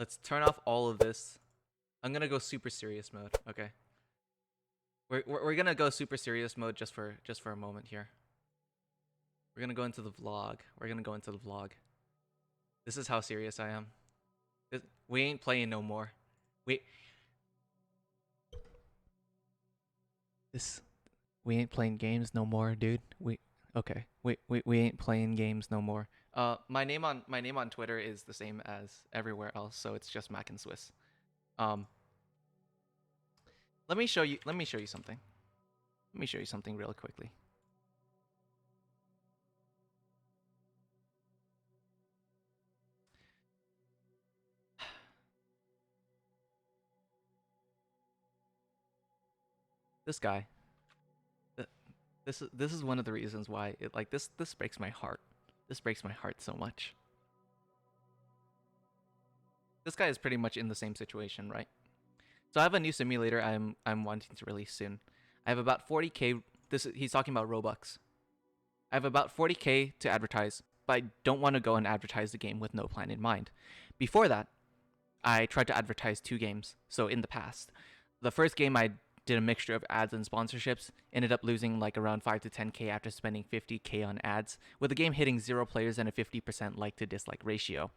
Let's turn off all of this. I'm gonna go super serious mode. Okay. We're gonna go super serious mode just for a moment here. We're gonna go into the vlog. This is how serious I am. We ain't playing no more. We ain't playing games no more, dude. We ain't playing games no more. My name on Twitter is the same as everywhere else, so it's just MacAndSwiss. Let me show you something. Let me show you something real quickly. This guy. This is one of the reasons why this breaks my heart. This breaks my heart so much. This guy is pretty much in the same situation, right? So I have a new simulator I'm wanting to release soon. I have about 40k. He's talking about Robux. I have about 40k to advertise, but I don't want to go and advertise the game with no plan in mind. Before that, I tried to advertise 2 games. So in the past, the first game I did a mixture of ads and sponsorships, ended up losing like around 5 to 10k after spending 50k on ads, with the game hitting 0 players and a 50% like to dislike ratio.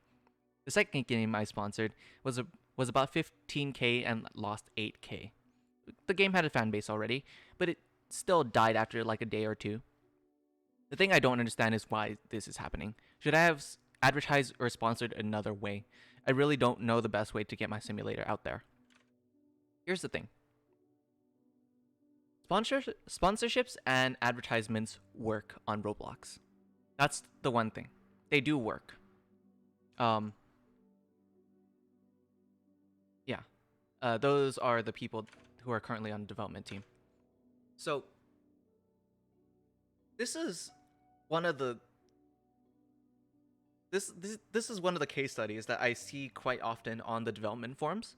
The second game I sponsored was about 15k and lost 8k. The game had a fan base already, but it still died after like a day or two. The thing I don't understand is why this is happening. Should I have advertised or sponsored another way? I really don't know the best way to get my simulator out there. Here's the thing. Sponsorships and advertisements work on Roblox. That's the one thing. They do work. Those are the people who are currently on the development team. So this is one of the this is one of the case studies that I see quite often on the development forums.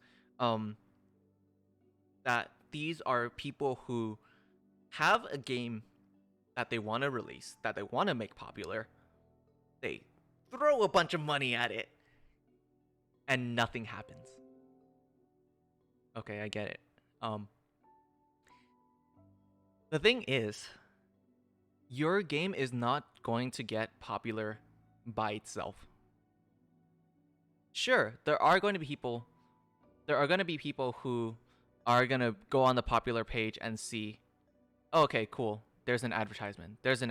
That these are people who have a game that they want to release, that they want to make popular. They throw a bunch of money at it, and nothing happens. Okay, I get it. The thing is, your game is not going to get popular by itself. Sure, there are going to be people who are going to go on the popular page and see, oh, okay, cool. There's an advertisement. There's a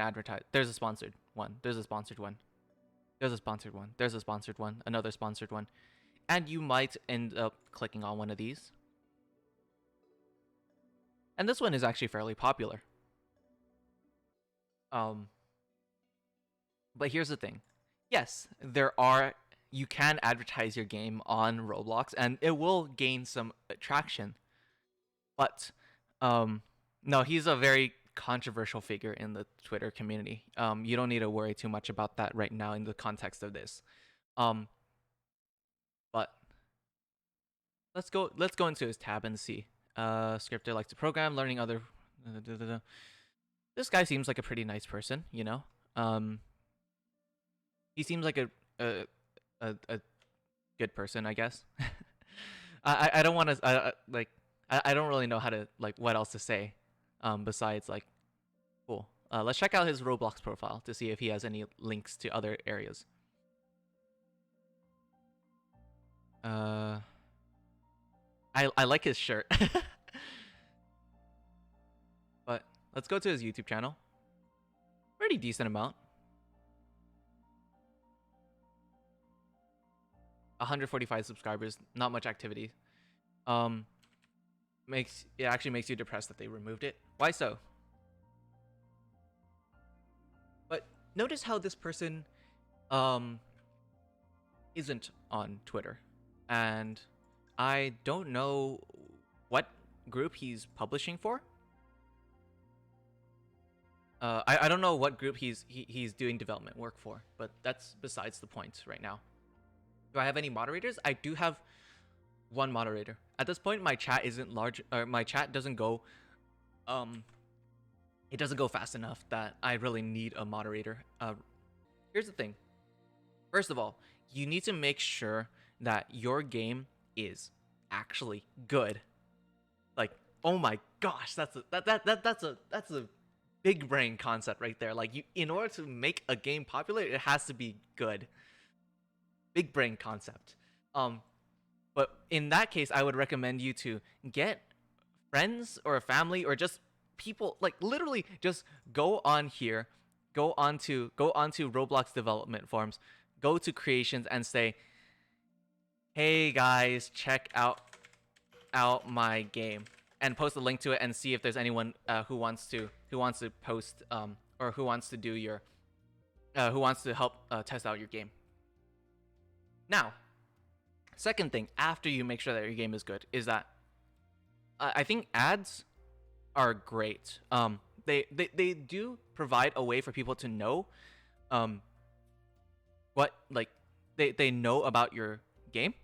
sponsored one. There's a sponsored one. There's a sponsored one. There's a sponsored one. Another sponsored one. And you might end up clicking on one of these. And this one is actually fairly popular. But here's the thing. Yes, you can advertise your game on Roblox and it will gain some traction. But no, he's a very controversial figure in the Twitter community. You don't need to worry too much about that right now in the context of this. But let's go into his tab and see. Scripter likes to program, learning other. This guy seems like a pretty nice person, you know. He seems like a good person, I guess. I don't want to I don't really know how to what else to say, besides cool. Let's check out his Roblox profile to see if he has any links to other areas. I like his shirt. But let's go to his YouTube channel. Pretty decent amount. 145 subscribers, not much activity. It actually makes you depressed that they removed it. Why so? But notice how this person isn't on Twitter, and I don't know what group he's publishing for. I don't know what group he's doing development work for, but that's besides the point right now. Do I have any moderators? I do have one moderator. At this point, my chat isn't large, or my chat doesn't go, it doesn't go fast enough that I really need a moderator. Here's the thing. First of all, you need to make sure that your game is actually good. Like, oh my gosh, that's a big brain concept right there. Like, in order to make a game popular, it has to be good. Big brain concept. But in that case, I would recommend you to get friends or a family or just people, like literally just go on here, go onto Roblox development forums, go to creations and say, hey guys, check out my game, and post a link to it and see if there's anyone who wants to post or who wants to do your who wants to help test out your game. Now, second thing, after you make sure that your game is good, is that I think ads are great. They do provide a way for people to know what, like, they know about your game.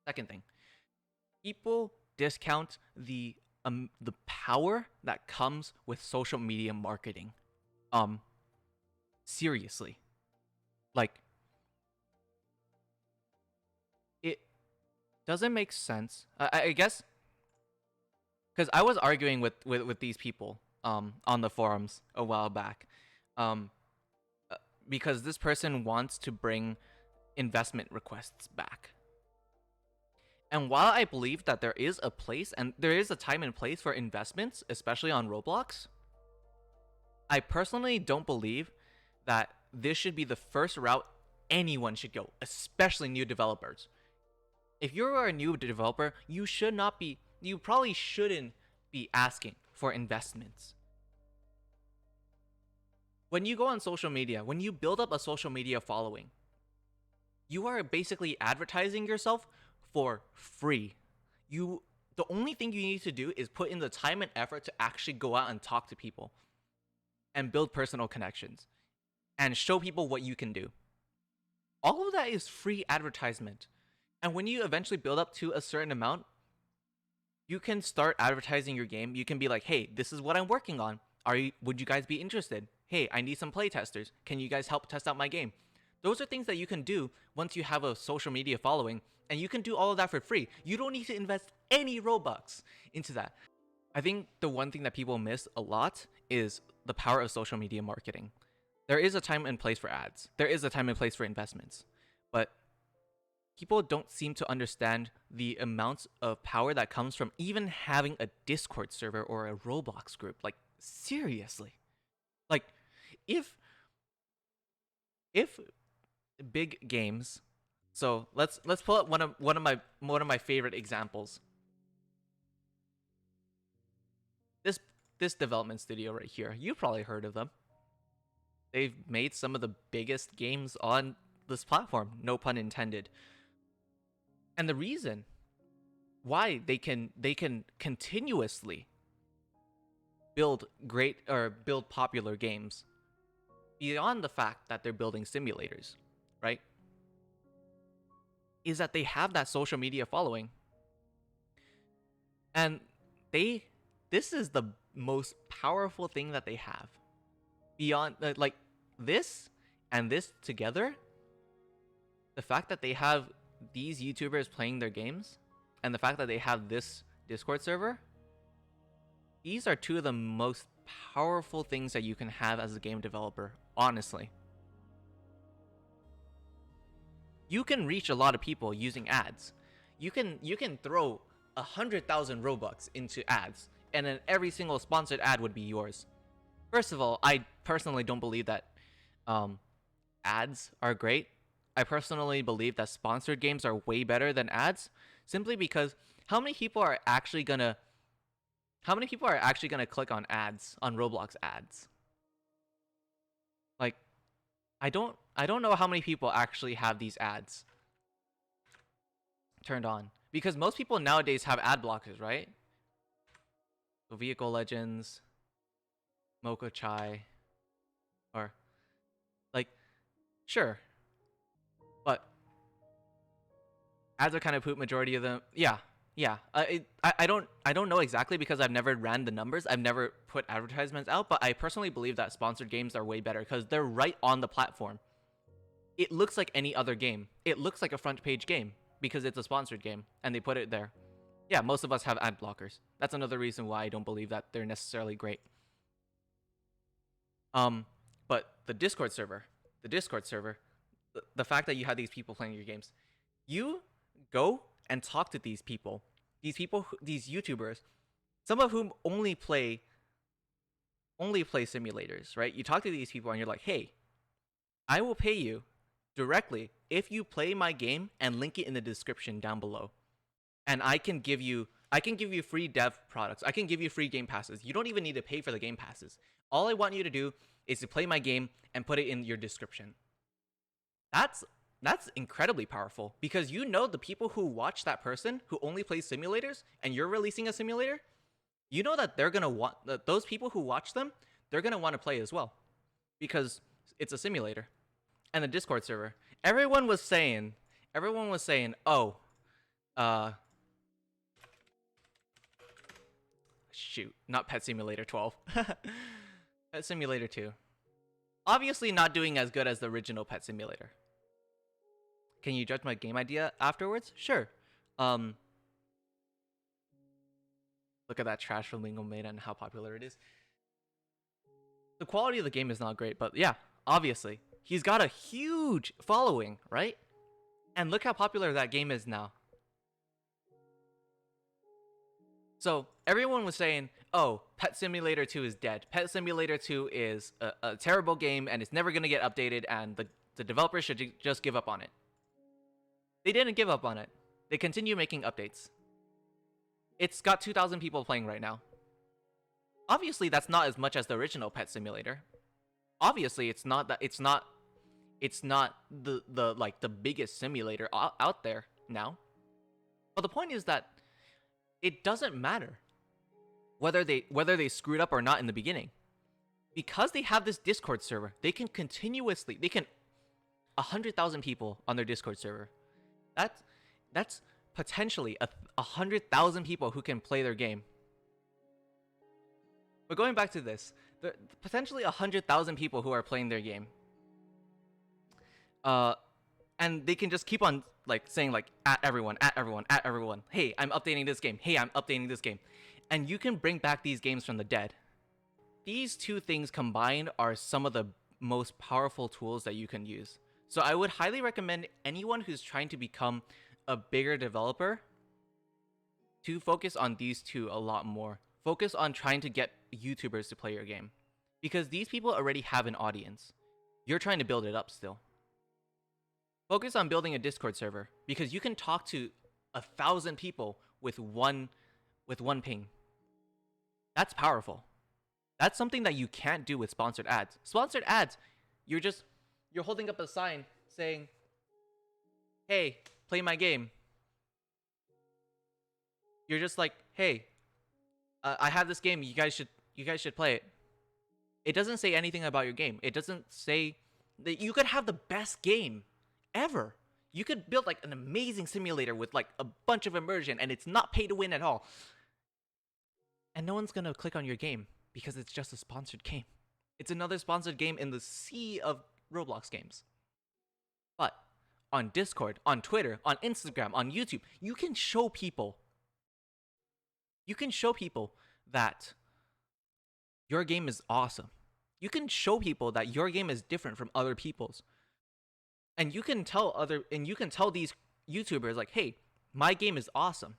Second thing, people discount the power that comes with social media marketing. Seriously, like, it doesn't make sense. I guess because I was arguing with these people on the forums a while back, because this person wants to bring investment requests back. And while I believe that there is a place and there is a time and place for investments, especially on Roblox, I personally don't believe that this should be the first route anyone should go, especially new developers. If you're a new developer, you probably shouldn't be asking for investments. When you go on social media, when you build up a social media following, you are basically advertising yourself for free. The only thing you need to do is put in the time and effort to actually go out and talk to people and build personal connections and show people what you can do. All of that is free advertisement. And when you eventually build up to a certain amount, you can start advertising your game. You can be like, hey, this is what I'm working on. Would you guys be interested? Hey, I need some playtesters. Can you guys help test out my game? Those are things that you can do once you have a social media following, and you can do all of that for free. You don't need to invest any Robux into that. I think the one thing that people miss a lot is the power of social media marketing. There is a time and place for ads. There is a time and place for investments. But people don't seem to understand the amount of power that comes from even having a Discord server or a Roblox group. Like, seriously. Like, if big games, so let's pull up one of my favorite examples. This development studio right here. You've probably heard of them. They've made some of the biggest games on this platform, no pun intended. And the reason why they can continuously build popular games beyond the fact that they're building simulators, right, is that they have that social media following. And this is the most powerful thing that they have. Beyond like this and this together, the fact that they have these YouTubers playing their games and the fact that they have this Discord server, these are two of the most powerful things that you can have as a game developer, honestly. You can reach a lot of people using ads. You can throw 100,000 Robux into ads, and then every single sponsored ad would be yours. First of all, I personally don't believe that ads are great. I personally believe that sponsored games are way better than ads, simply because how many people are actually gonna click on ads, on Roblox ads? Like, I don't know how many people actually have these ads turned on, because most people nowadays have ad blockers, right? So Vehicle Legends, Mocha Chai, or like, sure, but ads are kind of poop. Majority of them, yeah. I don't know exactly because I've never ran the numbers. I've never put advertisements out, but I personally believe that sponsored games are way better because they're right on the platform. it looks like any other game. It looks like a front page game because it's a sponsored game and they put it there. Yeah, most of us have ad blockers. That's another reason why I don't believe that they're necessarily great. But the Discord server, the fact that you have these people playing your games, you go and talk to these people, these YouTubers, some of whom only play simulators, right? You talk to these people and you're like, hey, I will pay you directly if you play my game and link it in the description down below. And I can give you free dev products. I can give you free game passes. You don't even need to pay for the game passes. All I want you to do is to play my game and put it in your description. That's incredibly powerful because you know the people who watch that person who only plays simulators and you're releasing a simulator, you know that they're going to want those people who watch them, they're going to want to play as well because it's a simulator. And the Discord server, everyone was saying, "Oh, shoot, not Pet Simulator 12. Pet Simulator 2. Obviously not doing as good as the original Pet Simulator. Can you judge my game idea afterwards? Sure. Look at that trash from Lingo Made and how popular it is. The quality of the game is not great, but yeah, obviously. He's got a huge following, right? And look how popular that game is now. So everyone was saying, oh, Pet Simulator 2 is dead. Pet Simulator 2 is a terrible game and it's never going to get updated and the developers should just give up on it. They didn't give up on it. They continue making updates. It's got 2,000 people playing right now. Obviously, that's not as much as the original Pet Simulator. Obviously, it's not the biggest simulator out there now. But the point is that it doesn't matter whether they screwed up or not in the beginning. Because they have this Discord server, they can 100,000 people on their Discord server. That's potentially 100,000 people who can play their game. But going back to this, potentially 100,000 people who are playing their game. And they can just keep on saying at everyone. Hey, I'm updating this game. Hey, I'm updating this game. And you can bring back these games from the dead. These two things combined are some of the most powerful tools that you can use. So I would highly recommend anyone who's trying to become a bigger developer to focus on these two a lot more. Focus on trying to get YouTubers to play your game. Because these people already have an audience. You're trying to build it up still. Focus on building a Discord server because you can talk to 1,000 people with one ping. That's powerful. That's something that you can't do with sponsored ads. Sponsored ads, you're holding up a sign saying, "Hey, play my game." You're just like, "Hey, I have this game. You guys should play it." It doesn't say anything about your game. It doesn't say that you could have the best game ever. You could build an amazing simulator with a bunch of immersion and it's not pay to win at all. And no one's gonna click on your game because it's just a sponsored game. It's another sponsored game in the sea of Roblox games. But on Discord, on Twitter, on Instagram, on YouTube, you can show people that your game is awesome. You can show people that your game is different from other people's. And you can tell these YouTubers hey, my game is awesome.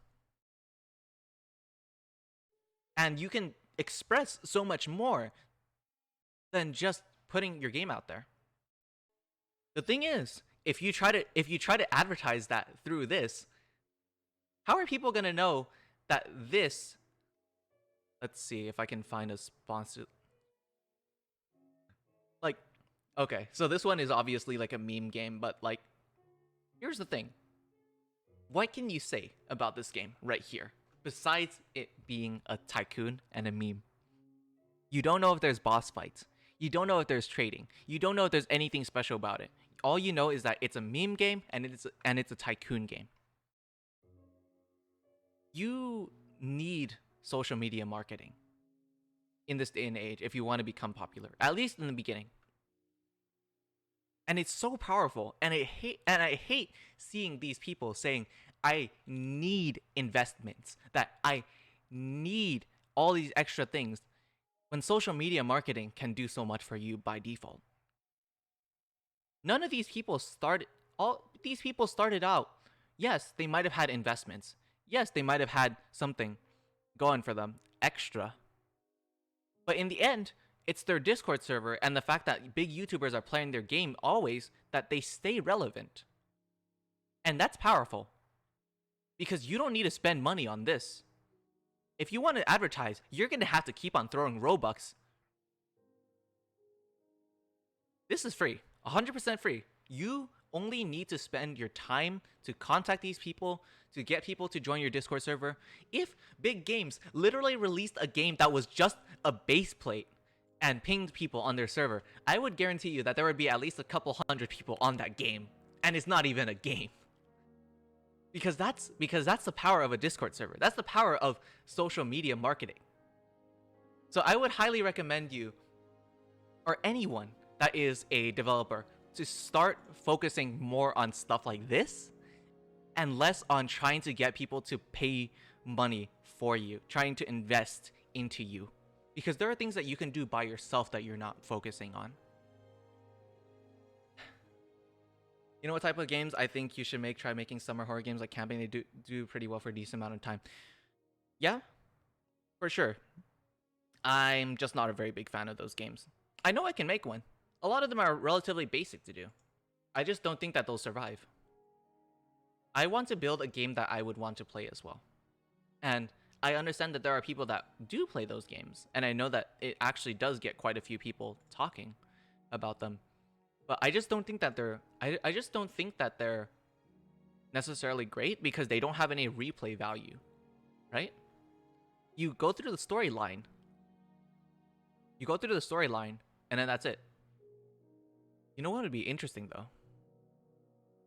And you can express so much more than just putting your game out there. The thing is, if you try to advertise that through this, how are people going to know that this... Let's see if I can find a sponsor. Okay, so this one is obviously a meme game, but here's the thing. What can you say about this game right here, besides it being a tycoon and a meme? You don't know if there's boss fights. You don't know if there's trading. You don't know if there's anything special about it. All you know is that it's a meme game and it's a tycoon game. You need social media marketing in this day and age if you want to become popular, at least in the beginning. And it's so powerful. And I hate seeing these people saying, I need investments, that I need all these extra things, when social media marketing can do so much for you by default. None of these people started, all these people started out, yes, they might have had investments. Yes, they might have had something going for them extra. But in the end, it's their Discord server and the fact that big YouTubers are playing their game always that they stay relevant. And that's powerful. Because you don't need to spend money on this. If you want to advertise, you're going to have to keep on throwing Robux. This is free. 100% free. You only need to spend your time to contact these people, to get people to join your Discord server. If big games literally released a game that was just a base plate and pinged people on their server, I would guarantee you that there would be at least a couple hundred people on that game. And it's not even a game. Because that's the power of a Discord server. That's the power of social media marketing. So I would highly recommend you, or anyone that is a developer, to start focusing more on stuff like this and less on trying to get people to pay money for you, trying to invest into you. Because there are things that you can do by yourself that you're not focusing on. You know what type of games I think you should make? Try making summer horror games like camping. They do pretty well for a decent amount of time. Yeah, for sure. I'm just not a very big fan of those games. I know I can make one. A lot of them are relatively basic to do. I just don't think that they'll survive. I want to build a game that I would want to play as well. And I understand that there are people that do play those games. And I know that it actually does get quite a few people talking about them. But I just don't think that I just don't think that they're necessarily great because they don't have any replay value, right? You go through the storyline. And then that's it. You know what would be interesting though?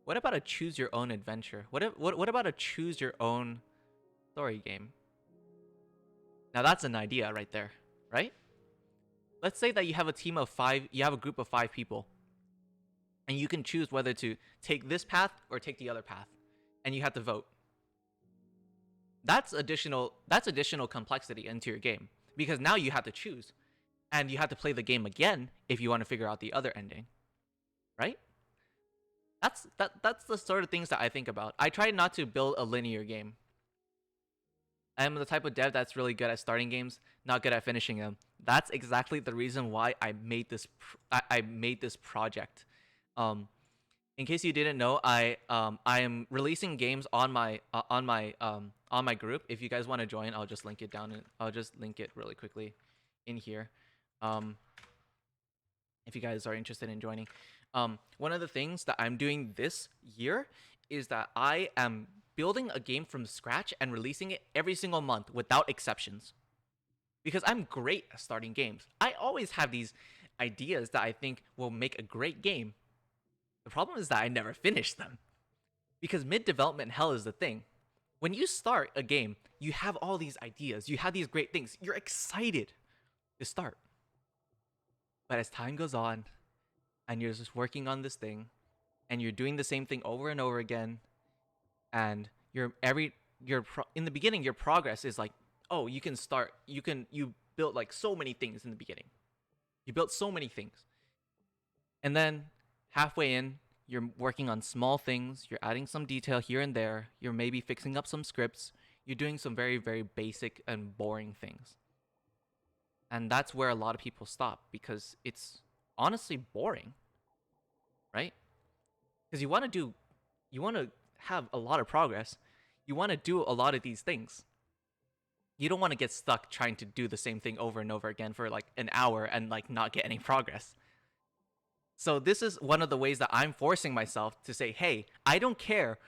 What about a choose your own adventure? What about a choose your own story game? Now that's an idea right there, right? Let's say that you have a group of 5 people. And you can choose whether to take this path or take the other path. And you have to vote. That's additional complexity into your game. Because now you have to choose. And you have to play the game again if you want to figure out the other ending. Right? That's the sort of things that I think about. I try not to build a linear game. I am the type of dev that's really good at starting games, not good at finishing them. That's exactly the reason why I made this project. In case you didn't know, I am releasing games on my group. If you guys want to join, I'll just link it down. I'll just link it really quickly in here. If you guys are interested in joining, one of the things that I'm doing this year is that I am building a game from scratch and releasing it every single month without exceptions. Because I'm great at starting games. I always have these ideas that I think will make a great game. The problem is that I never finish them. Because mid-development hell is the thing. When you start a game, you have all these ideas. You have these great things. You're excited to start. But as time goes on, and you're just working on this thing, and you're doing the same thing over and over again, and in the beginning, your progress is like, oh, you built like so many things in the beginning. You built so many things. And then halfway in, you're working on small things, you're adding some detail here and there, you're maybe fixing up some scripts, you're doing some very, very basic and boring things. And that's where a lot of people stop, because it's honestly boring, right? Because you want to have a lot of progress, you want to do a lot of these things. You don't want to get stuck trying to do the same thing over and over again for like an hour and like not get any progress. So this is one of the ways that I'm forcing myself to say, hey, I don't care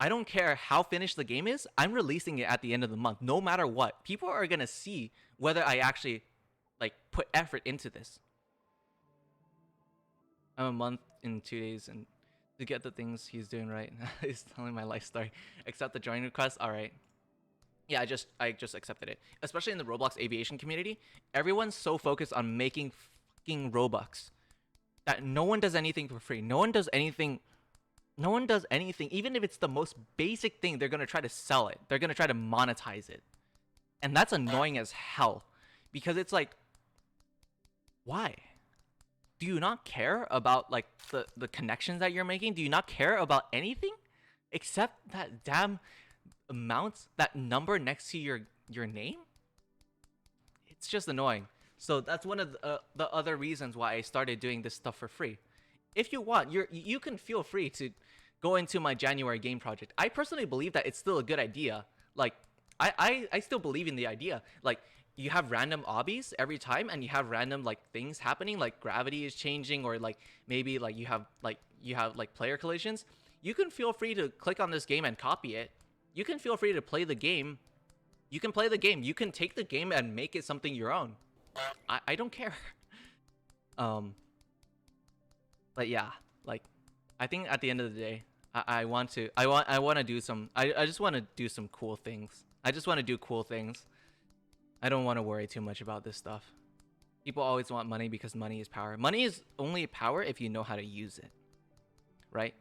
how finished the game is. I'm releasing it at the end of the month, no matter what. People are going to see whether I actually like put effort into this. I'm a month in 2 days, and to get the things he's doing right, he's telling my life story. Accept the join request. All right. Yeah, I just accepted it. Especially in the Roblox aviation community, everyone's so focused on making fucking Robux. that no one does anything for free. No one does anything. No one does anything, even if it's the most basic thing. They're gonna try to sell it. They're gonna try to monetize it, and that's annoying as hell, because it's like, why? Do you not care about like the connections that you're making? Do you not care about anything except that damn amount, that number next to your name? It's just annoying. So that's one of the other reasons why I started doing this stuff for free. If you want, you can feel free to go into my January game project. I personally believe that it's still a good idea. Like, I still believe in the idea. Like, you have random obbies every time, and you have random like things happening, like gravity is changing, or like maybe like you have player collisions. You can feel free to click on this game and copy it. You can feel free to play the game. You can play the game. You can take the game and make it something your own. I don't care. But yeah, like, I think at the end of the day, I want to do some. I just want to do some cool things. I just want to do cool things. I don't want to worry too much about this stuff. People always want money because money is power. Money is only power if you know how to use it, right?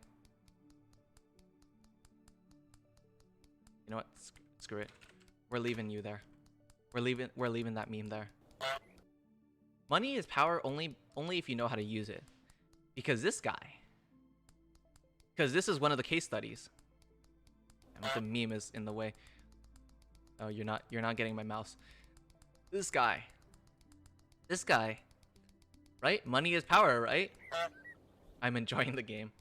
You know what? Screw it. We're leaving you there. We're leaving that meme there. Money is power only if you know how to use it. Because this is one of the case studies. The meme is in the way. Oh, you're not getting my mouse. This guy, right? Money is power, right? I'm enjoying the game.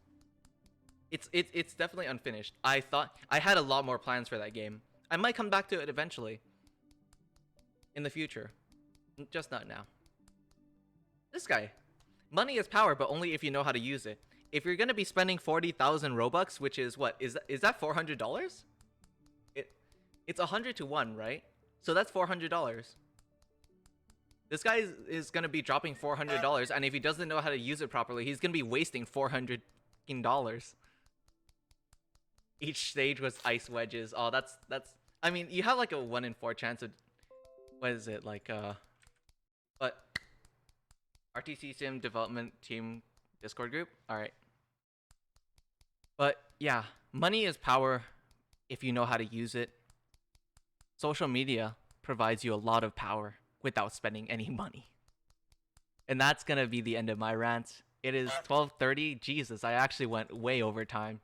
It's definitely unfinished. I thought I had a lot more plans for that game. I might come back to it eventually. In the future. Just not now. This guy. Money is power, but only if you know how to use it. If you're gonna be spending 40,000 Robux, which is what? Is that $400? It's 100 to 1, right? So that's $400. This guy is gonna be dropping $400, and if he doesn't know how to use it properly, he's gonna be wasting $400. Each stage was ice wedges. Oh, that's. I mean, you have like a 1 in 4 chance of. What is it like? But RTC Sim Development Team Discord group. All right. But yeah, money is power if you know how to use it. Social media provides you a lot of power without spending any money. And that's gonna be the end of my rant. It is 12:30. Jesus, I actually went way over time.